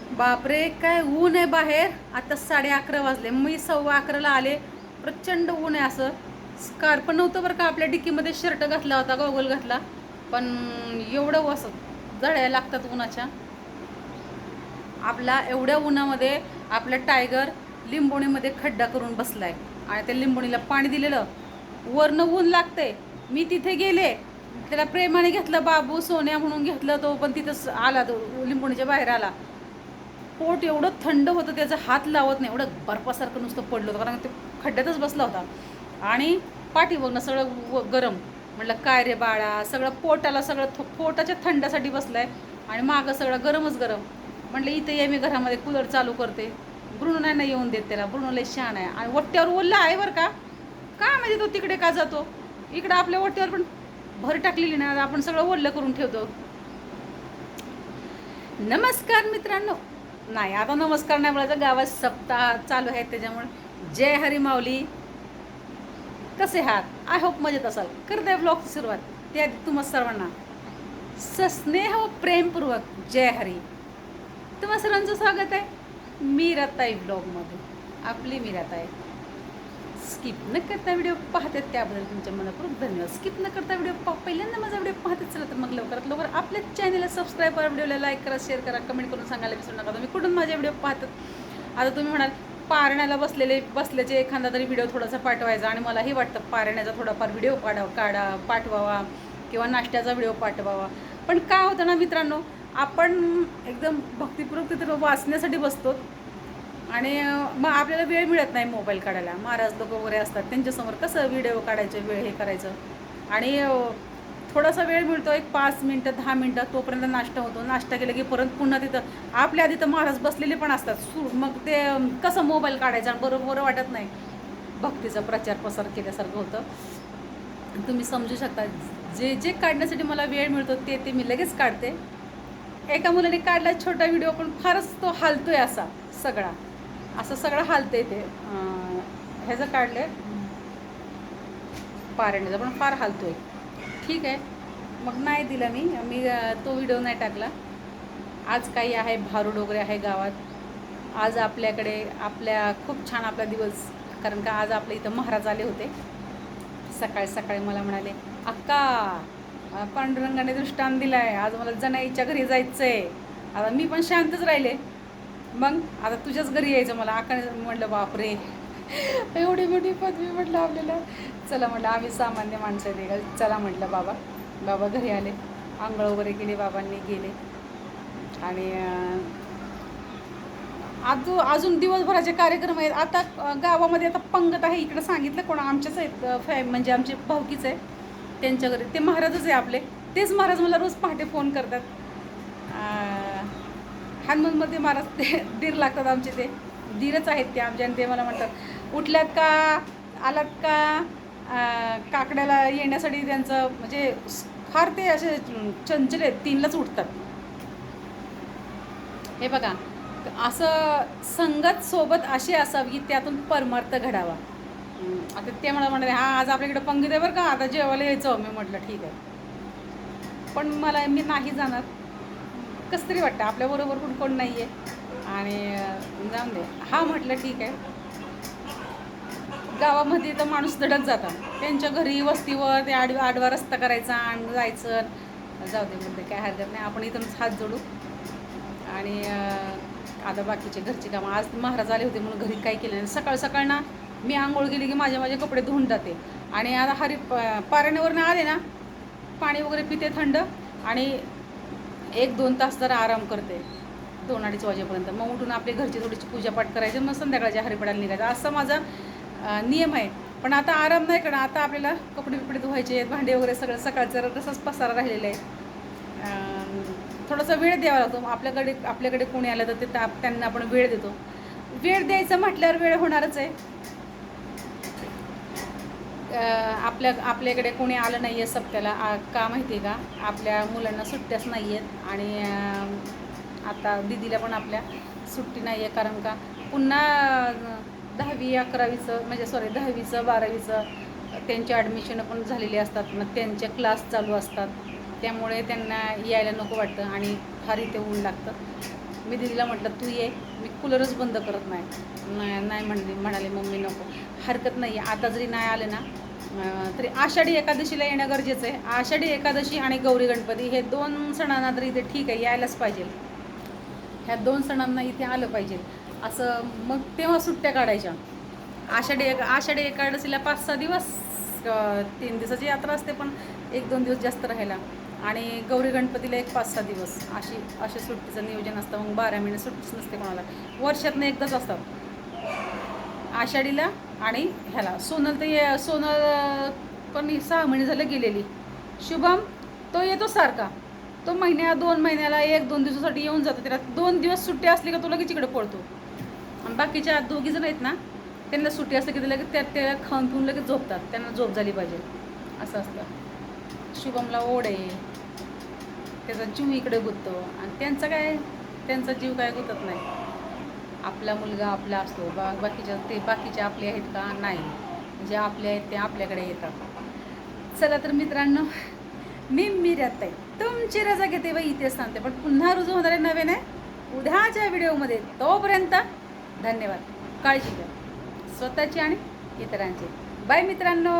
बापरे, काय ऊन आहे बाहेर. आता 11:30 वाजले. मी 11:15ला आले. प्रचंड ऊन आहे. असं स्कार्फ नव्हतं बरं का, आपल्या डिक्कीमध्ये शर्ट घातला होता, गॉगल घातला, पण एवढं असं जळ्या लागतात उन्हाच्या. आपला एवढ्या उन्हामध्ये आपला टायगर लिंबोणीमध्ये खड्डा करून बसलाय आणि त्या लिंबोणीला पाणी दिलेलं, वरनं ऊन लागते. मी तिथे गेले, त्याला प्रेमाने घेतलं, बाबू सोन्या म्हणून घेतलं, तो पण तिथंच आला, तो लिंबोणीच्या बाहेर आला. पोट एवढं थंड होतं, त्याचा हात लावत नाही, एवढं बर्फासारखं नुसतं पडलं होतं, कारण ते खड्ड्यातच बसला होता. आणि पाठी बघणं सगळं गरम. म्हटलं काय रे बाळा, सगळं पोटाला सगळं पोटाच्या थंडासाठी बसलाय आणि मागं सगळं गरमच गरम. म्हटलं इथं ये, मी घरामध्ये कूलर चालू करते. ब्रुनो नाही ना येऊन देत त्याला, ब्रुनो लय शहाणा आहे आणि वट्ट्यावर ओल्ला आहे बरं का. काय म्हणजे तो तिकडे का जातो, इकडं आपल्या वट्ट्यावर पण भर टाकलेली ना, आपण सगळं ओल्लं करून ठेवतो. नमस्कार मित्रांनो. नाही, आता नमस्कार नाही बोलायचं, गावात सप्ताह चालू आहे त्याच्यामुळे. जय हरी माऊली. कसे आहात? आय होप मजेत असाल. करते ब्लॉगची सुरुवात. त्याआधी तुम्हा सर्वांना सस्नेह व प्रेमपूर्वक जय हरी. तुम्हा सर्वांचं स्वागत आहे मीराताई ब्लॉगमध्ये. आपली मीराताई. स्किप न करता व्हिडिओ पाहतात त्याबद्दल तुमच्या मनापूर्वक धन्यवाद. स्किप न करता व्हिडिओ पहिल्यांदा माझा व्हिडिओ पाहतात चला, तर मग लवकरात लवकर आपल्या चॅनलला सबस्क्राईब करा, व्हिडिओला लाईक करा, शेअर करा, कमेंट करून सांगायला विसरू नका तुम्ही कुठून माझे व्हिडिओ पाहतात. आता तुम्ही म्हणाल पारण्याला बसल्याचे एखादा तरी व्हिडिओ थोडासा पाठवायचा, आणि मलाही वाटतं पारण्याचा थोडाफार व्हिडिओ पाठवावा किंवा नाश्त्याचा व्हिडिओ पाठवावा. पण काय होतं ना मित्रांनो, आपण एकदम भक्तिपूर्वक तिथे वाचण्यासाठी बसतो आणि मग आपल्याला वेळ मिळत नाही मोबाईल काढायला. महाराज लोक वगैरे असतात, त्यांच्यासमोर कसं व्हिडिओ काढायचं, वेळ हे करायचं. आणि थोडासा वेळ मिळतो, एक 5 मिनटं 10 मिनटं, तोपर्यंत नाश्ता होतो. नाश्ता केलं की परत पुन्हा तिथं आपल्या आधी तर महाराज बसलेले पण असतात. मग ते कसं मोबाईल काढायचा, बरोबर वाटत नाही. भक्तीचा प्रचार प्रसार केल्यासारखं होतं. तुम्ही समजू शकता, जे जे काढण्यासाठी मला वेळ मिळतो ते मी लगेच काढते. एका मुलाने काढला छोटा व्हिडिओ, पण फारच तो हालतोय असं सगळं हालतंय ते. ह्याचं काढलं पारण्याचं, पण फार हालतोय. ठीक आहे, मग नाही दिला मी तो व्हिडिओ नाही टाकला. आज काही आहे, भारूड वगैरे आहे गावात. आज आपल्या खूप छान आपला दिवस, कारण का आज आपल्या इथं महाराज आले होते. सकाळी सकाळी मला म्हणाले, अक्का पांडुरंगाने दृष्टांत दिलाय, आज मला जनाईच्या घरी जायचं आहे. आता मी पण शांतच राहिले. मग आता तुझ्याच घरी यायचं मला. अक्काने म्हटलं बापरे, एवढी मोठी पदवी म्हटलं आपल्याला. चला म्हटलं, आम्ही सामान्य माणसं आहे का, चला म्हटलं. बाबा घरी आले, आंघोळ वगैरे केले, बाबांनी गेले. आणि अजून दिवसभराचे कार्यक्रम आहेत. आता गावामध्ये आता पंगत आहे, इकडं सांगितलं कोण आमच्याच आहेत, म्हणजे आमचे भाऊकीच आहे, त्यांच्या घरी ते महाराजच आहे आपले. तेच महाराज मला रोज पहाटे फोन करतात. हनुमानमध्ये महाराज ते दीर लागतात आमचे, ते दीरच आहेत ते आमचे. आणि ते मला म्हणतात, उठल्यात का, आलात का. काकड्याला येण्यासाठी त्यांचं म्हणजे फार ते असे चंचल आहेत, 3लाच उठतात. हे बघा, असं संगत सोबत अशी असावी की त्यातून परमार्थ घडावा. आता ते मला म्हणाले, आज आपल्याकडे पंगत आहे बरं का, आता जेवायला यायचं. मी म्हटलं ठीक आहे, पण मी नाही जाणार. कसं तरी वाटतं, आपल्याबरोबर कोण नाही आहे आणि जाऊन दे. म्हटलं ठीक आहे. गावामध्ये तर माणूस धडक जातात त्यांच्या घरी, वस्तीवर ते आडवा रस्ता करायचा आणि जायचं. जाऊ दे म्हणते, काय हरकत नाही, आपण इथूनच हात जोडू. आणि आता बाकीचे घरची कामं. आज महाराज आले होते म्हणून घरी काही केलं नाही. सकाळ ना मी आंघोळ केली की माझे कपडे धुवून जाते. आणि आता पारण्यावरनं आले ना, पाणी वगैरे पिते थंड, आणि 1-2 तास जरा आराम करते, 2-2:30 वाजेपर्यंत. मग उठून आपली घरची थोडीशी पूजापाठ करायची, मग संध्याकाळच्या हरिपाठाला निघायचं, असं माझा नियम आहे. पण आता आराम नाही करणार. आता आपल्याला कपडे धुवायचे, भांडे वगैरे सगळं सकाळचं तसंच पसारा राहिलेलं आहे. थोडासा वेळ द्यावा लागतो. आपल्याकडे कोणी आलं तर त्यांना आपण वेळ देतो. वेळ द्यायचं म्हटल्यावर वेळ होणारच आहे. आपल्याकडे कोणी आलं नाही आहे सप्त्याला, का माहिती आहे का, आपल्या मुलांना सुट्ट्याच नाही आहेत. आणि आता दिदीला पण आपल्या सुट्टी नाही आहे, कारण का पुन्हा 10वी-11वीचं म्हणजे 10वीचं 12वीचं त्यांची ॲडमिशनं पण झालेली असतात. मग त्यांचे क्लास चालू असतात, त्यामुळे त्यांना यायला नको वाटतं आणि फार इथे ऊन लागतं. मी दीदीला म्हटलं तू ये, मी कूलरच बंद करत नाही म्हणाले मम्मी नको. हरकत नाही आहे, आता जरी नाही आले ना तरी आषाढी एकादशीला येणं गरजेचं आहे. आषाढी एकादशी आणि गौरी गणपती हे 2 सणांना तरी इथे ठीक आहे यायलाच पाहिजे. ह्या 2 सणांना इथे आलं पाहिजे असं, मग तेव्हा सुट्ट्या काढायच्या. आषाढी एकादशीला 5-6 दिवस, 3 दिवसाची यात्रा असते पण 1-2 दिवस जास्त राहायला, आणि गौरी गणपतीला एक 5-6 दिवस असे सुट्टीचं नियोजन असतं. मग 12 महिने सुट्टीच नसते कोणाला, वर्षातनं एकदाच असतात आषाढीला आणि ह्याला. सोनल पण 6 महिने झाले गेलेली. शुभम तो येतो सारखा, तो 2 महिन्याला 1-2 दिवसासाठी येऊन जातो. त्याला 2 दिवस सुट्टी असली का तो लगेच इकडे पडतो. आणि बाकीच्या 2 जण आहेत ना, त्यांना सुट्टी असते की ते लगेच त्या खाऊन पिऊन लगेच झोपतात. त्यांना झोप झाली पाहिजे असं असतं. शुभमला ओढ आहे, त्याचा जीव इकडे गुंततो, आणि त्यांचा जीव काय गुंतत नाही. आपला मुलगा आपला असतो, बाकीचे आपले आहेत का? नाही, जे आपले आहेत ते आपल्याकडे येतात. चला तर मित्रांनो, मी मिराताई तुमची रजा घेते व इथेच सांगते, पण पुन्हा रुजू होणारे नवीन आहे उद्याच्या व्हिडिओमध्ये. तोपर्यंत धन्यवाद. काळजी घ्या स्वतःची आणि इतरांची. बाय मित्रांनो.